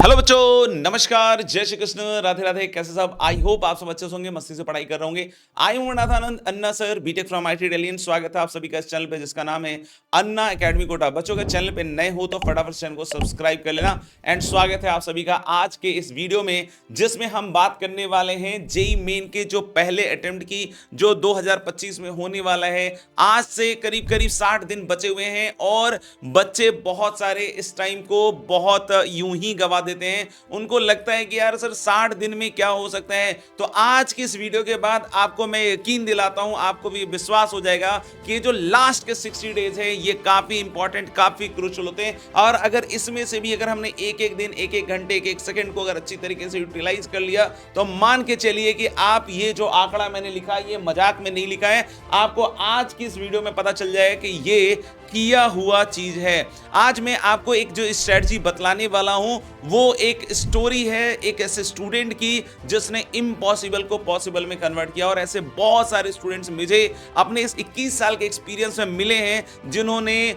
Hello बच्चों, नमस्कार, जय श्री कृष्ण, राधे राधे। कैसे सब? आई होप आप सब अच्छे होंगे, मस्ती से पढ़ाई कर रहे होंगे। आई हूं Nathanand Anna sir, BTech from IT इटालियन। स्वागत है आप सभी का इस चैनल पे जिसका नाम है अन्ना एकेडमी कोटा। बच्चों के चैनल पे नए हो तो फटाफट चैनल को सब्सक्राइब कर लेना। एंड स्वागत है आप सभी का आज के इस वीडियो में, जिसमें हम बात करने वाले हैं जेईई मेन के जो पहले अटेम्प्ट की, जो 2025 में होने वाला है। आज से करीब करीब 60 दिन बचे हुए हैं और बच्चे बहुत सारे इस टाइम को बहुत यूं ही गवा देते हैं। उनको लगता है कि यार सर 60 दिन में क्या हो सकता है। तो आज की इस वीडियो के बाद आपको मैं यकीन दिलाता हूं, आपको भी विश्वास हो जाएगा कि जो लास्ट के 60 डेज है ये काफी इंपॉर्टेंट, काफी क्रूशियल होते हैं। और अगर इसमें से भी अगर हमने एक एक दिन, एक एक घंटे, एक एक सेकंड को अगर अच्छी तरीके से यूटिलाइज कर लिया तो मान के चलिए कि आप ये जो आंकड़ा मैंने लिखा है ये मजाक में नहीं लिखा है। आपको आज की इस वीडियो में पता चल जाएगा कि ये किया हुआ चीज है। आज मैं आपको एक जो स्ट्रेटजी बतलाने वाला हूं वो एक स्टोरी है एक ऐसे स्टूडेंट की जिसने इम्पॉसिबल को पॉसिबल में कन्वर्ट किया। और ऐसे बहुत सारे स्टूडेंट्स मुझे अपने इस 21 साल के एक्सपीरियंस में मिले हैं जिन्होंने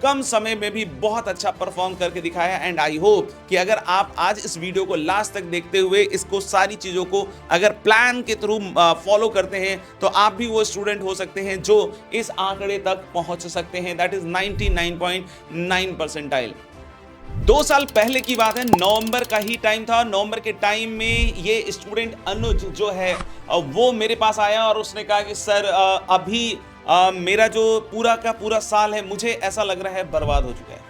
कम समय में भी बहुत अच्छा परफॉर्म करके दिखाया। एंड आई होप कि अगर आप आज इस वीडियो को लास्ट तक देखते हुए इसको सारी चीजों को अगर प्लान के थ्रू फॉलो करते हैं तो आप भी वो स्टूडेंट हो सकते हैं जो इस आंकड़े तक पहुंच सकते हैं, दैट इज 99.9 परसेंटाइल। 2 साल पहले की बात है, नवंबर का ही टाइम था। नवंबर के टाइम में ये स्टूडेंट अनुज जो है वो मेरे पास आया और उसने कहा कि सर अभी मेरा जो पूरा का पूरा साल है मुझे ऐसा लग रहा है बर्बाद हो चुका है।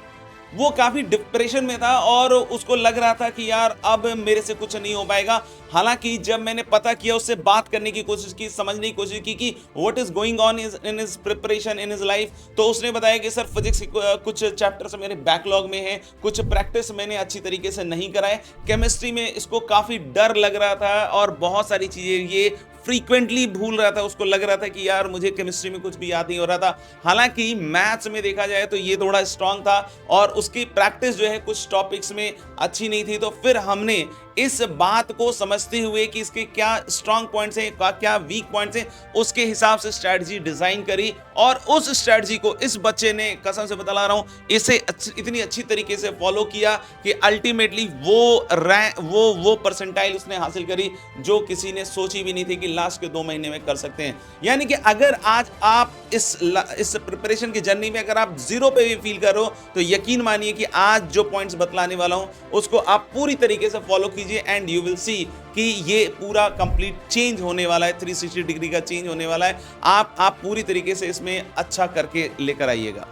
वो काफी डिप्रेशन में था और उसको लग रहा था कि यार अब मेरे से कुछ नहीं हो पाएगा। हालांकि जब मैंने पता किया, उससे बात करने की कोशिश की, समझने की कोशिश की कि what is going on in his preparation in his life, तो उसने बताया कि सर फिजिक्स कुछ चैप्टर्स मेरे बैकलॉग में है, कुछ प्रैक्टिस मैंने अच्छी तरीके से नहीं कराए, केमिस्ट्री में इसको काफी डर लग रहा था और बहुत सारी चीजें ये फ्रीक्वेंटली भूल रहा था। उसको लग रहा था कि यार मुझे केमिस्ट्री में कुछ भी याद नहीं हो रहा था। हालांकि मैथ्स में देखा जाए तो ये थोड़ा स्ट्रांग था और उसकी प्रैक्टिस जो है कुछ टॉपिक्स में अच्छी नहीं थी। तो फिर हमने इस बात को समझते हुए कि इसके क्या स्ट्रांग पॉइंट्स हैं, क्या वीक पॉइंट्स हैं, उसके हिसाब से स्ट्रेटजी डिजाइन करी। और उस स्ट्रेटजी को इस बच्चे ने, कसम से बता रहा हूं, इसे इतनी अच्छी तरीके से फॉलो किया कि अल्टीमेटली वो परसेंटाइल उसने हासिल करी जो किसी ने सोची भी नहीं थी कि लास्ट के 2 महीने में कर सकते हैं। यानी कि अगर आज आप इस प्रिपरेशन की जर्नी में अगर आप 0 पे भी फील कर रहे हो तो यकीन मानिए कि आज जो पॉइंट्स बतलाने वाला हूं उसको आप पूरी तरीके से फॉलो कीजिए एंड यू विल सी कि ये पूरा कंप्लीट चेंज होने वाला है, 360 डिग्री का चेंज होने वाला है। आप पूरी तरीके से इसमें अच्छा करके लेकर आइएगा।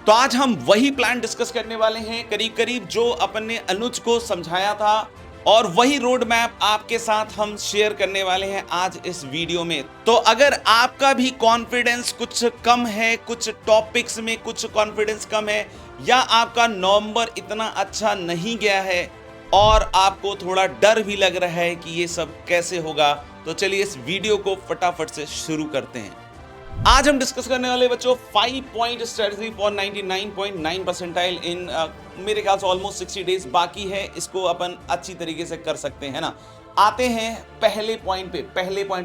तो आज हम वही प्लान डिस्कस करने वाले हैं करीब करीब जो अपन ने अनुज को समझाया था और वही रोड मैप आपके साथ हम शेयर करने वाले हैं आज इस वीडियो में। तो अगर आपका भी कॉन्फिडेंस कुछ कम है, कुछ टॉपिक्स में कुछ कॉन्फिडेंस कम है, या आपका नवंबर इतना अच्छा नहीं गया है और आपको थोड़ा डर भी लग रहा है कि ये सब कैसे होगा, तो चलिए इस वीडियो को फटाफट से शुरू करते हैं। आज हम डिस्कस करने वाले बच्चों 5 पॉइंट स्ट्रेटजी फॉर 99.9 परसेंटाइल इन मेरे ख्याल से ऑलमोस्ट 60 डेज बाकी है। इसको अपन अच्छी तरीके से कर सकते हैं ना। आते हैं पहले पॉइंट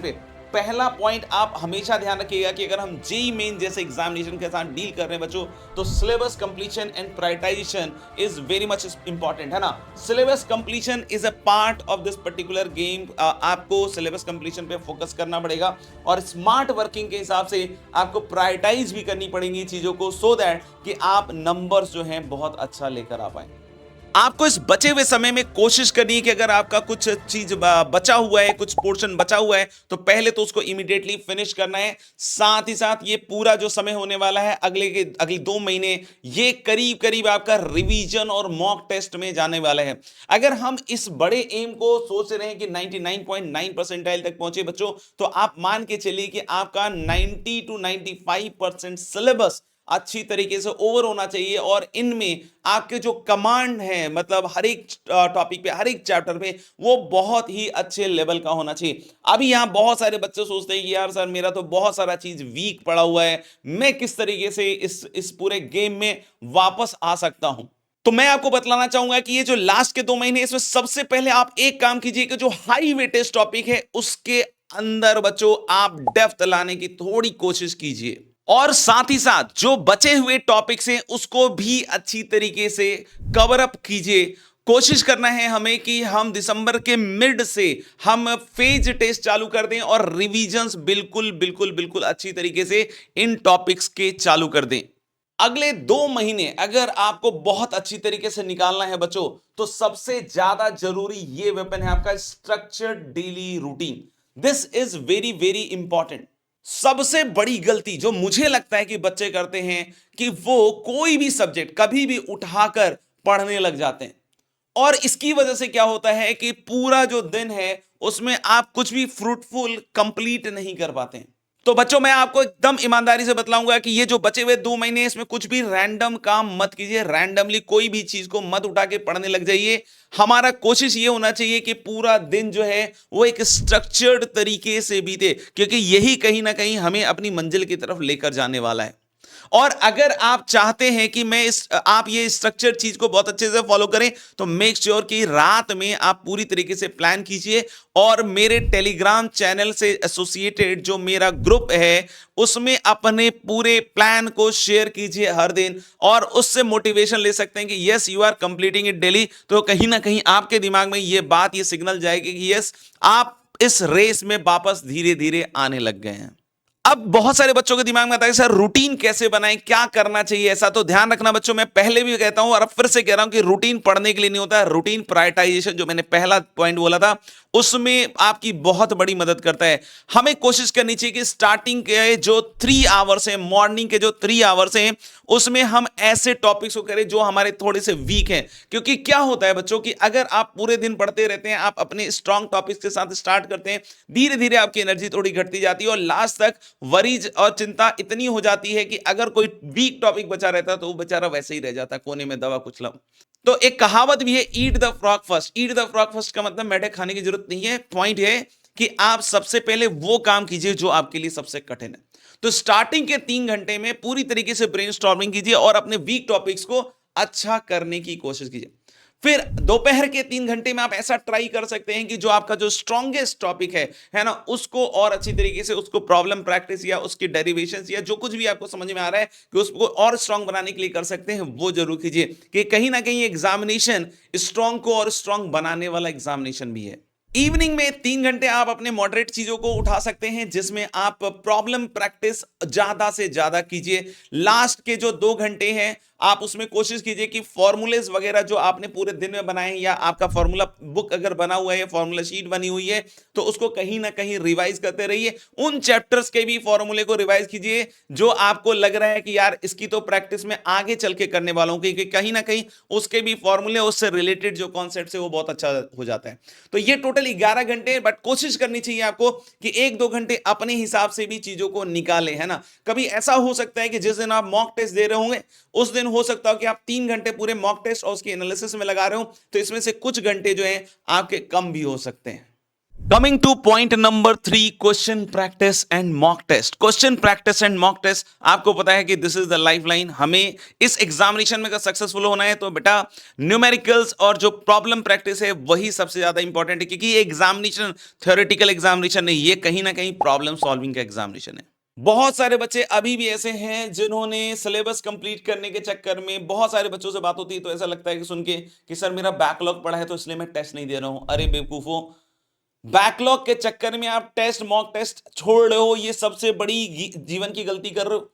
पे। पहला पॉइंट आप हमेशा ध्यान रखिएगा कि अगर हम जेईई मेन जैसे एग्जामिनेशन के साथ डील कर रहे हैं बच्चों, तो syllabus completion and prioritisation is very much important, है ना। Syllabus completion is a part of this particular game. आपको सिलेबस कंप्लीशन पे फोकस करना पड़ेगा और स्मार्ट वर्किंग के हिसाब से आपको प्रायोरिटाइज भी करनी पड़ेंगी चीजों को, सो दैट कि आप नंबर्स जो हैं बहुत अच्छा लेकर आ पाए। आपको इस बचे हुए समय में कोशिश करनी है कि अगर आपका कुछ चीज बचा हुआ है, कुछ पोर्शन बचा हुआ है, तो पहले तो उसको इमीडिएटली फिनिश करना है। साथ ही साथ ये पूरा जो समय होने वाला है अगले 2 महीने, ये करीब करीब आपका रिवीजन और मॉक टेस्ट में जाने वाला है। अगर हम इस बड़े एम को सोच रहे हैं कि 99.9 परसेंटाइल तक पहुंचे बच्चों, तो आप मान के चलिए कि आपका 90 to 95% सिलेबस अच्छी तरीके से ओवर होना चाहिए और इनमें आपके जो कमांड है, मतलब हर एक टॉपिक पे, हर एक चैप्टर पे, वो बहुत ही अच्छे लेवल का होना चाहिए। अभी यहां बहुत सारे बच्चे सोचते हैं कि यार सर मेरा तो बहुत सारा चीज वीक पड़ा हुआ है, मैं किस तरीके से इस पूरे गेम में वापस आ सकता हूं। तो मैं आपको बतलाना चाहूंगा कि ये जो लास्ट के 2 महीने, इसमें सबसे पहले आप एक काम कीजिए कि जो हाई वेटेज टॉपिक है उसके अंदर बच्चों आप डेप्थ लाने की थोड़ी कोशिश कीजिए और साथ ही साथ जो बचे हुए टॉपिक्स हैं उसको भी अच्छी तरीके से कवर अप कीजिए। कोशिश करना है हमें कि हम दिसंबर के मिड से हम फेज टेस्ट चालू कर दें और रिवीजन्स बिल्कुल बिल्कुल बिल्कुल अच्छी तरीके से इन टॉपिक्स के चालू कर दें। अगले 2 महीने अगर आपको बहुत अच्छी तरीके से निकालना है बच्चों, तो सबसे ज्यादा जरूरी ये वेपन है आपका structured daily routine. This is very very important. सबसे बड़ी गलती जो मुझे लगता है कि बच्चे करते हैं कि वो कोई भी सब्जेक्ट कभी भी उठाकर पढ़ने लग जाते हैं, और इसकी वजह से क्या होता है कि पूरा जो दिन है उसमें आप कुछ भी फ्रूटफुल कंप्लीट नहीं कर पाते हैं। तो बच्चों, मैं आपको एकदम ईमानदारी से बतलाऊंगा कि ये जो बचे हुए 2 महीने इसमें कुछ भी रैंडम काम मत कीजिए, रैंडमली कोई भी चीज को मत उठा के पढ़ने लग जाइए। हमारा कोशिश ये होना चाहिए कि पूरा दिन जो है वो एक स्ट्रक्चर्ड तरीके से बीते, क्योंकि यही कहीं ना कहीं हमें अपनी मंजिल की तरफ लेकर जाने वाला है। और अगर आप चाहते हैं कि आप ये स्ट्रक्चर चीज को बहुत अच्छे से फॉलो करें, तो मेक श्योर कि रात में आप पूरी तरीके से प्लान कीजिए और मेरे टेलीग्राम चैनल से एसोसिएटेड जो मेरा ग्रुप है उसमें अपने पूरे प्लान को शेयर कीजिए हर दिन, और उससे मोटिवेशन ले सकते हैं कि yes you are completing it daily. तो कहीं ना कहीं आपके दिमाग में ये बात, ये सिग्नल जाएगी कि यस आप इस रेस में वापस धीरे धीरे आने लग गए हैं। अब बहुत सारे बच्चों के दिमाग में आता है सर रूटीन कैसे बनाएं, क्या करना चाहिए ऐसा। तो ध्यान रखना बच्चों, मैं पहले भी कहता हूं और अब फिर से कह रहा हूं कि रूटीन पढ़ने के लिए नहीं होता है। रूटीन प्रायोरिटाइजेशन जो मैंने पहला पॉइंट बोला था उसमें आपकी बहुत बड़ी मदद करता है। हमें कोशिश करनी चाहिए कि स्टार्टिंग के जो 3 आवर्स हैं, मॉर्निंग के जो 3 आवर्स हैं, उसमें हम ऐसे टॉपिक्स को करें जो हमारे थोड़े से वीक हैं। क्योंकि क्या होता है बच्चों कि अगर आप पूरे दिन पढ़ते रहते हैं, आप अपने स्ट्रॉन्ग टॉपिक्स के साथ स्टार्ट करते हैं, धीरे धीरे आपकी एनर्जी थोड़ी घटती जाती है और लास्ट तक वरीज और चिंता इतनी हो जाती है कि अगर कोई वीक टॉपिक बचा रहता है तो वो बेचारा वैसे ही रह जाता है, कोने में दबा कुचला। तो एक कहावत भी है, eat the frog first. Eat the frog first का मतलब मेढक खाने की जरूरत नहीं है। पॉइंट है कि आप सबसे पहले वो काम कीजिए जो आपके लिए सबसे कठिन है। तो स्टार्टिंग के 3 घंटे में पूरी तरीके से ब्रेनस्टॉर्मिंग कीजिए और अपने वीक टॉपिक्स को अच्छा करने की कोशिश कीजिए। फिर दोपहर के 3 घंटे में आप ऐसा ट्राई कर सकते हैं कि जो आपका जो स्ट्रॉन्गेस्ट टॉपिक है ना, उसको और अच्छी तरीके से उसको प्रॉब्लम प्रैक्टिस या उसकी डेरिवेशंस या जो कुछ भी आपको समझ में आ रहा है कि उसको और स्ट्रॉन्ग बनाने के लिए कर सकते हैं, वो जरूर कीजिए। कि कहीं ना कहीं एग्जामिनेशन स्ट्रॉन्ग को और स्ट्रॉन्ग बनाने वाला एग्जामिनेशन भी है। इवनिंग में 3 घंटे आप अपने मॉडरेट चीजों को उठा सकते हैं जिसमें आप प्रॉब्लम प्रैक्टिस ज्यादा से ज्यादा कीजिए। लास्ट के जो 2 घंटे हैं आप उसमें कोशिश कीजिए कि फॉर्मूलेज वगैरह जो आपने पूरे दिन में बनाए हैं, या आपका फॉर्मूला बुक अगर बना हुआ है, फॉर्मूला शीट बनी हुई है, तो उसको कहीं ना कहीं रिवाइज करते रहिए। उन चैप्टर्स के भी फॉर्मूले को रिवाइज कीजिए जो आपको लग रहा है कि यार इसकी तो प्रैक्टिस में आगे चल के करने वालों की, क्योंकि कहीं ना कहीं उसके भी फॉर्मूले, उससे रिलेटेड जो कॉन्सेप्ट है वो बहुत अच्छा हो जाता है। तो ये टोटल 11 घंटे, बट कोशिश करनी चाहिए आपको कि 1-2 घंटे अपने हिसाब से भी चीजों को निकालें, है ना। कभी ऐसा हो सकता है कि जिस दिन आप मॉक टेस्ट दे रहे होंगे उस दिन हो सकता हो कि आप 3 घंटे पूरे मॉक टेस्ट और उसके एनालिसिस में लगा रहे हो, तो इसमें से कुछ घंटे जो हैं आपके कम भी हो सकते हैं। Coming to point number 3, question practice and mock test. Question practice and mock test, आपको पता है कि दिस इज द लाइफलाइन। हमें इस एग्जामिनेशन में अगर सक्सेसफुल होना है तो बेटा न्यूमेरिकल्स और जो प्रॉब्लम प्रैक्टिस है वही सबसे ज्यादा इंपॉर्टेंट है, क्योंकि ये एग्जामिनेशन थ्योरेटिकल एग्जामिनेशन नहीं, ये कहीं ना कहीं प्रॉब्लम सॉल्विंग का एग्जामिनेशन है। बहुत सारे बच्चे अभी भी ऐसे हैं जिन्होंने सिलेबस कंप्लीट करने के चक्कर में, बहुत सारे बच्चों से बात होती है तो ऐसा लगता है कि सुन के कि सर मेरा बैकलॉग पड़ा है तो इसलिए मैं टेस्ट नहीं दे रहा हूं। अरे बेवकूफो, बैकलॉग के चक्कर में आप टेस्ट, मॉक टेस्ट छोड़ रहे हो, ये सबसे बड़ी जीवन की गलती कर रहे हो।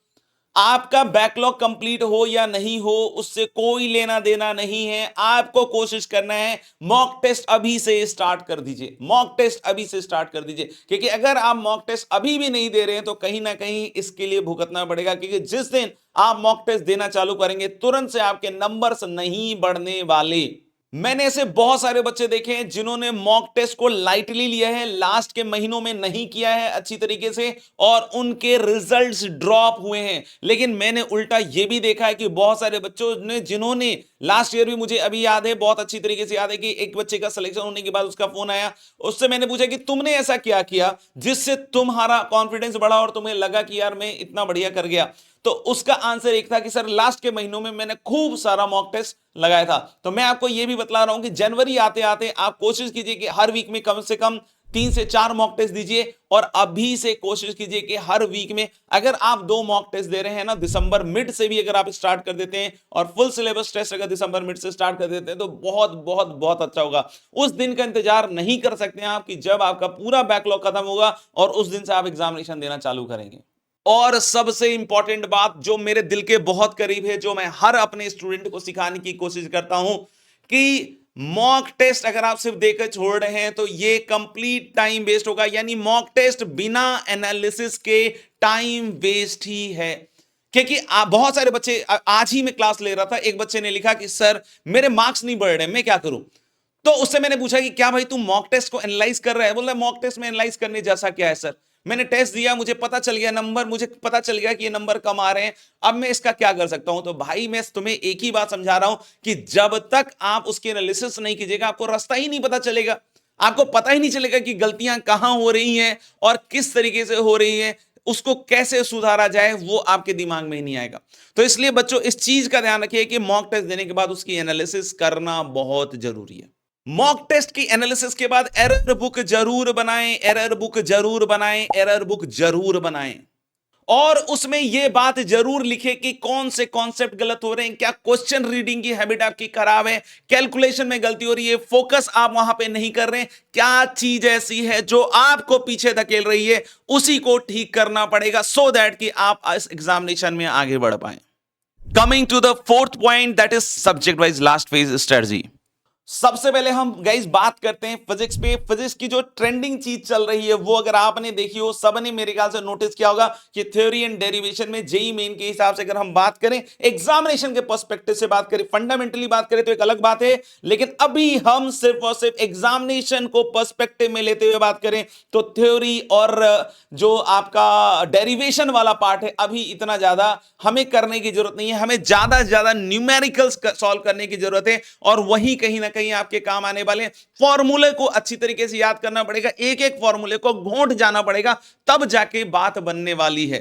आपका बैकलॉग कंप्लीट हो या नहीं हो उससे कोई लेना देना नहीं है। आपको कोशिश करना है मॉक टेस्ट अभी से स्टार्ट कर दीजिए, मॉक टेस्ट अभी से स्टार्ट कर दीजिए, क्योंकि अगर आप मॉक टेस्ट अभी भी नहीं दे रहे हैं तो कहीं ना कहीं इसके लिए भुगतना पड़ेगा, क्योंकि जिस दिन आप मॉक टेस्ट देना चालू करेंगे तुरंत से आपके नंबर्स नहीं बढ़ने वाले। मैंने ऐसे बहुत सारे बच्चे देखे हैं जिन्होंने मॉक टेस्ट को लाइटली लिया है, लास्ट के महीनों में नहीं किया है अच्छी तरीके से, और उनके रिजल्ट्स ड्रॉप हुए हैं। लेकिन मैंने उल्टा यह भी देखा है कि बहुत सारे बच्चों ने, जिन्होंने लास्ट ईयर भी, मुझे अभी याद है, बहुत अच्छी तरीके से याद है कि एक बच्चे का सिलेक्शन होने के बाद उसका फोन आया, उससे मैंने पूछा कि तुमने ऐसा क्या किया जिससे तुम्हारा कॉन्फिडेंस बढ़ा और तुम्हें लगा कि यार मैं इतना बढ़िया कर गया। तो उसका आंसर एक था कि सर लास्ट के महीनों में मैंने खूब सारा मॉक टेस्ट लगाया था। तो मैं आपको यह भी बतला रहा हूं कि जनवरी आते आते आप कोशिश कीजिए कि हर वीक में कम से कम 3 से 4 मॉक टेस्ट दीजिए और अभी से कोशिश कीजिए कि हर वीक में अगर आप 2 मॉक टेस्ट दे रहे हैं ना, दिसंबर मिड से भी अगर आप स्टार्ट कर देते हैं और फुल सिलेबस टेस्ट अगर दिसंबर मिड से स्टार्ट कर देते हैं तो बहुत बहुत बहुत अच्छा होगा। उस दिन का इंतजार नहीं कर सकते हैं आप कि जब आपका पूरा बैकलॉग खत्म होगा और उस दिन से आप एग्जामिनेशन देना चालू करेंगे। और सबसे इंपॉर्टेंट बात जो मेरे दिल के बहुत करीब है, जो मैं हर अपने स्टूडेंट को सिखाने की कोशिश करता हूं कि मॉक टेस्ट अगर आप सिर्फ देकर छोड़ रहे हैं तो ये कंप्लीट टाइम वेस्ट होगा। यानी मॉक टेस्ट बिना एनालिसिस के टाइम वेस्ट ही है। क्योंकि बहुत सारे बच्चे, आज ही मैं क्लास ले रहा था, एक बच्चे ने लिखा कि सर मेरे मार्क्स नहीं बढ़ रहे, मैं क्या करूं। तो उससे मैंने पूछा कि क्या भाई तू मॉक टेस्ट को एनालाइज कर रहा है? बोल रहा है मॉक टेस्ट में एनालाइज करने जैसा क्या है सर, मैंने टेस्ट दिया, मुझे पता चल गया नंबर, मुझे पता चल गया कि ये नंबर कम आ रहे हैं, अब मैं इसका क्या कर सकता हूं। तो भाई मैं तुम्हें एक ही बात समझा रहा हूं कि जब तक आप उसकी एनालिसिस नहीं कीजिएगा आपको रास्ता ही नहीं पता चलेगा, आपको पता ही नहीं चलेगा कि गलतियां कहां हो रही हैं और किस तरीके से हो रही हैं, उसको कैसे सुधारा जाए वो आपके दिमाग में ही नहीं आएगा। तो इसलिए बच्चों इस चीज का ध्यान रखिए कि मॉक टेस्ट देने के बाद उसकी एनालिसिस करना बहुत जरूरी है। मॉक टेस्ट की एनालिसिस के बाद एरर बुक जरूर बनाएं, एरर बुक जरूर बनाएं, एरर बुक जरूर बनाएं और उसमें यह बात जरूर लिखें कि कौन से कॉन्सेप्ट गलत हो रहे हैं, क्या क्वेश्चन रीडिंग की हैबिट आपकी खराब है, कैलकुलेशन में गलती हो रही है, फोकस आप वहां पे नहीं कर रहे हैं, क्या चीज ऐसी है जो आपको पीछे धकेल रही है, उसी को ठीक करना पड़ेगा सो दैट कि आप इस एग्जामिनेशन में आगे बढ़ पाए। Coming to the fourth point, that is subject wise last phase strategy. सबसे पहले हम गाइस बात करते हैं फिजिक्स पे। फिजिक्स की जो ट्रेंडिंग चीज चल रही है वो अगर आपने देखी हो, सबने मेरे ख्याल से नोटिस किया होगा कि थ्योरी एंड डेरिवेशन में जेई मेन के हिसाब से अगर हम बात करें, एग्जामिनेशन के पर्सपेक्टिव से बात करें, फंडामेंटली बात करें तो एक अलग बात है, लेकिन अभी हम सिर्फ और सिर्फ एग्जामिनेशन को पर्सपेक्टिव में लेते हुए बात करें तो थ्योरी और जो आपका डेरिवेशन वाला पार्ट है अभी इतना ज्यादा हमें करने की जरूरत नहीं है, हमें ज्यादा से ज्यादा न्यूमेरिकल्स सॉल्व करने की जरूरत है और वही कहीं ना कहीं आपके काम आने वाले। फॉर्मूले को अच्छी तरीके से याद करना पड़ेगा, एक एक फॉर्मूले को घोंट जाना पड़ेगा, तब जाके बात बनने वाली है।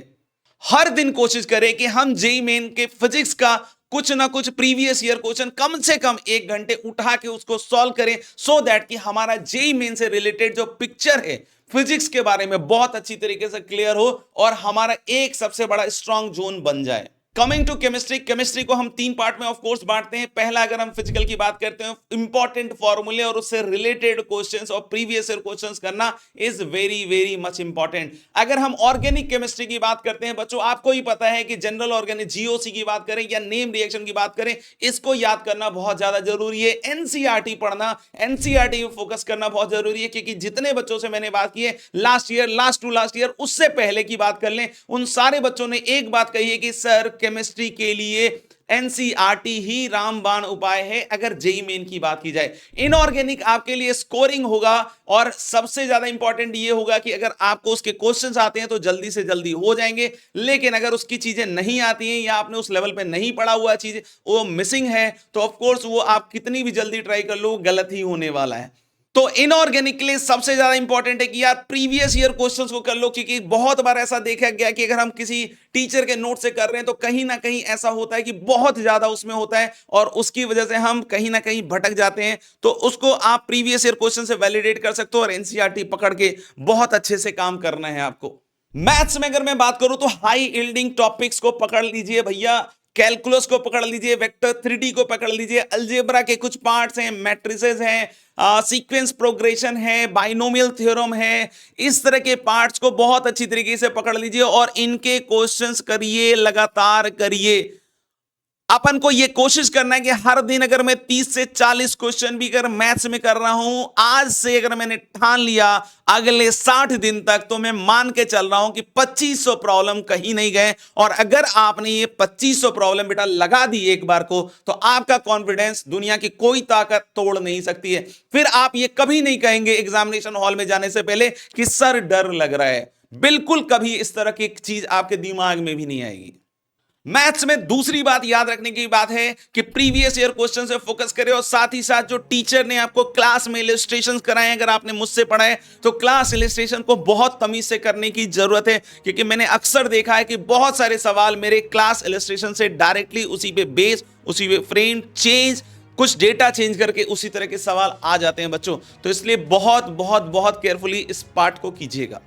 हर दिन कोशिश करें कि हम जेईई मेन के फिजिक्स का कुछ ना कुछ प्रीवियस ईयर क्वेश्चन कम से कम 1 घंटे उठा के उसको सॉल्व करें सो दैट कि हमारा जेईई मेन से रिलेटेड जो पिक्चर है फिजिक्स के बारे में बहुत अच्छी तरीके से क्लियर हो और हमारा एक सबसे बड़ा स्ट्रॉन्ग जोन बन जाए। कमिंग टू केमिस्ट्री, केमिस्ट्री को हम 3 पार्ट में ऑफ कोर्स बांटते हैं। पहला अगर हम फिजिकल की बात करते हैं, इंपॉर्टेंट फॉर्मूले और उससे रिलेटेड क्वेश्चंस और प्रीवियस ईयर क्वेश्चंस करना is very very much important. अगर हम ऑर्गेनिक केमिस्ट्री की बात करते हैं बच्चों, आपको ही पता है कि जनरल ऑर्गेनिक जीओसी की बात करें या नेम रिएक्शन की बात करें, इसको याद करना बहुत ज्यादा जरूरी है। एनसीईआरटी पढ़ना, एनसीईआरटी में फोकस करना बहुत जरूरी है, क्योंकि जितने बच्चों से मैंने बात की है last year, last to last year, उससे पहले की बात कर लें, उन सारे बच्चों ने एक बात कही है कि सर केमिस्ट्री के लिए एनसीईआरटी ही रामबाण उपाय है। अगर जेईई मेन की बात की जाए, इनऑर्गेनिक आपके लिए स्कोरिंग होगा और सबसे ज्यादा इंपॉर्टेंट ये होगा कि अगर आपको उसके क्वेश्चंस आते हैं तो जल्दी से जल्दी हो जाएंगे, लेकिन अगर उसकी चीजें नहीं आती हैं या आपने उस लेवल पे नहीं पढ़ा हुआ चीज वो मिसिंग है तो ऑफ कोर्स वो आप कितनी भी जल्दी ट्राई कर लो गलत ही होने वाला है। तो इनऑर्गेनिक के लिए सबसे ज्यादा इंपॉर्टेंट है कि यार प्रीवियस ईयर क्वेश्चंस को कर लो, क्योंकि बहुत बार ऐसा देखा गया कि अगर हम किसी टीचर के नोट से कर रहे हैं तो कहीं ना कहीं ऐसा होता है कि बहुत ज्यादा उसमें होता है और उसकी वजह से हम कहीं ना कहीं भटक जाते हैं। तो उसको आप प्रीवियस ईयर क्वेश्चन से वैलिडेट कर सकते हो और एनसीईआरटी पकड़ के बहुत अच्छे से काम करना है आपको। मैथ्स में अगर मैं बात करूं तो हाई यील्डिंग टॉपिक्स को पकड़ लीजिए भैया, कैलकुलस को पकड़ लीजिए, वेक्टर 3D को पकड़ लीजिए, अलजेब्रा के कुछ पार्ट्स हैं, मैट्रिसेस हैं, सीक्वेंस प्रोग्रेशन है, बाइनोमियल थ्योरम है, इस तरह के पार्ट्स को बहुत अच्छी तरीके से पकड़ लीजिए और इनके क्वेश्चंस करिए, लगातार करिए। अपन को ये कोशिश करना है कि हर दिन अगर मैं 30 से 40 क्वेश्चन भी अगर मैथ्स में कर रहा हूं, आज से अगर मैंने ठान लिया अगले 60 दिन तक तो मैं मान के चल रहा हूं कि 2500 प्रॉब्लम कहीं नहीं गए। और अगर आपने ये 2500 प्रॉब्लम बेटा लगा दी एक बार को तो आपका कॉन्फिडेंस दुनिया की कोई ताकत तोड़ नहीं सकती है। फिर आप ये कभी नहीं कहेंगे एग्जामिनेशन हॉल में जाने से पहले कि सर डर लग रहा है, बिल्कुल कभी इस तरह की चीज आपके दिमाग में भी नहीं आएगी। मैथ्स में दूसरी बात याद रखने की बात है कि प्रीवियस ईयर क्वेश्चन से फोकस करें और साथ ही साथ जो टीचर ने आपको क्लास में इलस्ट्रेशंस कराए, अगर आपने मुझसे पढ़ा है तो क्लास इलस्ट्रेशन को बहुत तमीज से करने की जरूरत है, क्योंकि मैंने अक्सर देखा है कि बहुत सारे सवाल मेरे क्लास इलस्ट्रेशन से डायरेक्टली उसी पे बेस, उसी पे फ्रेम चेंज कुछ डेटा चेंज करके उसी तरह के सवाल आ जाते हैं बच्चों। तो इसलिए बहुत बहुत बहुत केयरफुली इस पार्ट को कीजिएगा।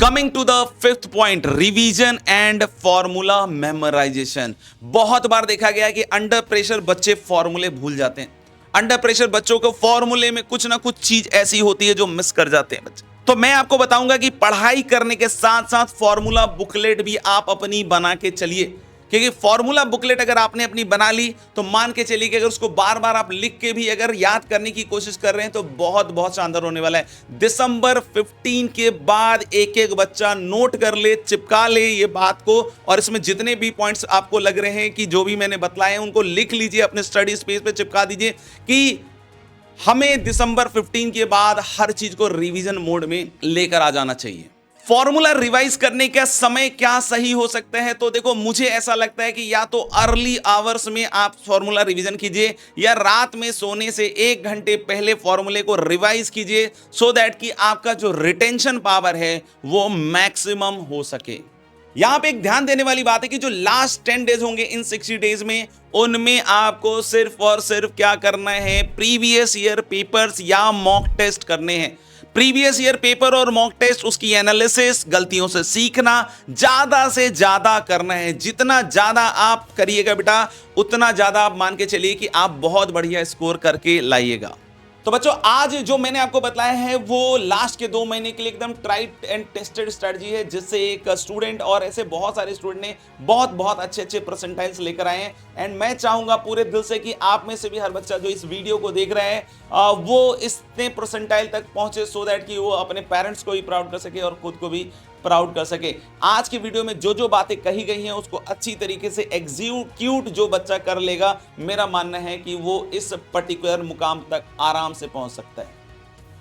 Coming to the fifth point, revision and formula memorisation. बहुत बार देखा गया है कि अंडर प्रेशर बच्चे फॉर्मूले भूल जाते हैं। अंडर प्रेशर बच्चों को फॉर्मूले में कुछ ना कुछ चीज ऐसी होती है जो मिस कर जाते हैं बच्चे। तो मैं आपको बताऊंगा कि पढ़ाई करने के साथ साथ फॉर्मूला बुकलेट भी आप अपनी बना के चलिए, क्योंकि फॉर्मूला बुकलेट अगर आपने अपनी बना ली तो मान के चलिए कि अगर उसको बार बार आप लिख के भी अगर याद करने की कोशिश कर रहे हैं तो बहुत बहुत शानदार होने वाला है। दिसंबर 15 के बाद एक एक बच्चा नोट कर ले, चिपका ले ये बात को, और इसमें जितने भी पॉइंट्स आपको लग रहे हैं कि जो भी मैंने बतलाए हैं उनको लिख लीजिए, अपने स्टडी स्पेस पे चिपका दीजिए कि हमें दिसंबर 15 के बाद हर चीज को रिवीजन मोड में लेकर आ जाना चाहिए। फॉर्मूला रिवाइज करने का समय क्या सही हो सकता है? तो देखो, मुझे ऐसा लगता है कि या तो अर्ली आवर्स में आप फॉर्मूला रिवीजन कीजिए या रात में सोने से 1 घंटे पहले फॉर्मूले को रिवाइज कीजिए, सो दैट कि आपका जो रिटेंशन पावर है वो मैक्सिमम हो सके। यहां पे एक ध्यान देने वाली बात है कि जो लास्ट 10 डेज होंगे इन 60 डेज में, उनमें आपको सिर्फ और सिर्फ क्या करना है, प्रीवियस ईयर पेपर्स या मॉक टेस्ट करने हैं। प्रीवियस ईयर पेपर और मॉक टेस्ट, उसकी एनालिसिस, गलतियों से सीखना ज्यादा से ज्यादा करना है। जितना ज्यादा आप करिएगा बेटा, उतना ज्यादा आप मान के चलिए कि आप बहुत बढ़िया स्कोर करके लाइएगा। तो बच्चों, आज जो मैंने आपको बताया है वो लास्ट के 2 महीने के लिए एकदम ट्राइड एंड टेस्टेड स्ट्रेटजी है, जिससे एक स्टूडेंट और ऐसे बहुत सारे स्टूडेंट ने बहुत बहुत अच्छे अच्छे परसेंटाइल्स लेकर आए हैं। एंड मैं चाहूंगा पूरे दिल से कि आप में से भी हर बच्चा जो इस वीडियो को देख रहा है वो इतने परसेंटाइल तक पहुंचे, सो दैट कि वो अपने पेरेंट्स को भी प्राउड कर सके और खुद को भी प्राउड कर सके। आज की वीडियो में जो जो बातें कही गई हैं उसको अच्छी तरीके से एग्जीक्यूट जो बच्चा कर लेगा, मेरा मानना है कि वो इस पर्टिकुलर मुकाम तक आराम से पहुंच सकता है।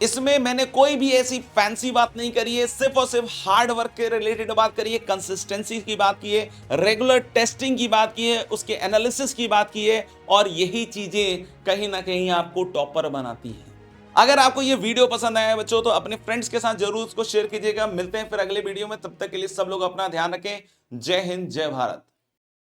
इसमें मैंने कोई भी ऐसी फैंसी बात नहीं करी है, सिर्फ और सिर्फ हार्ड वर्क के रिलेटेड बात करी है, कंसिस्टेंसी की बात की है, रेगुलर टेस्टिंग की बात की है, उसके एनालिसिस की बात की है, और यही चीजें कहीं ना कहीं आपको टॉपर बनाती है। अगर आपको ये वीडियो पसंद आया है बच्चों, तो अपने फ्रेंड्स के साथ जरूर उसको शेयर कीजिएगा। मिलते हैं फिर अगले वीडियो में, तब तक के लिए सब लोग अपना ध्यान रखें। जय हिंद, जय भारत।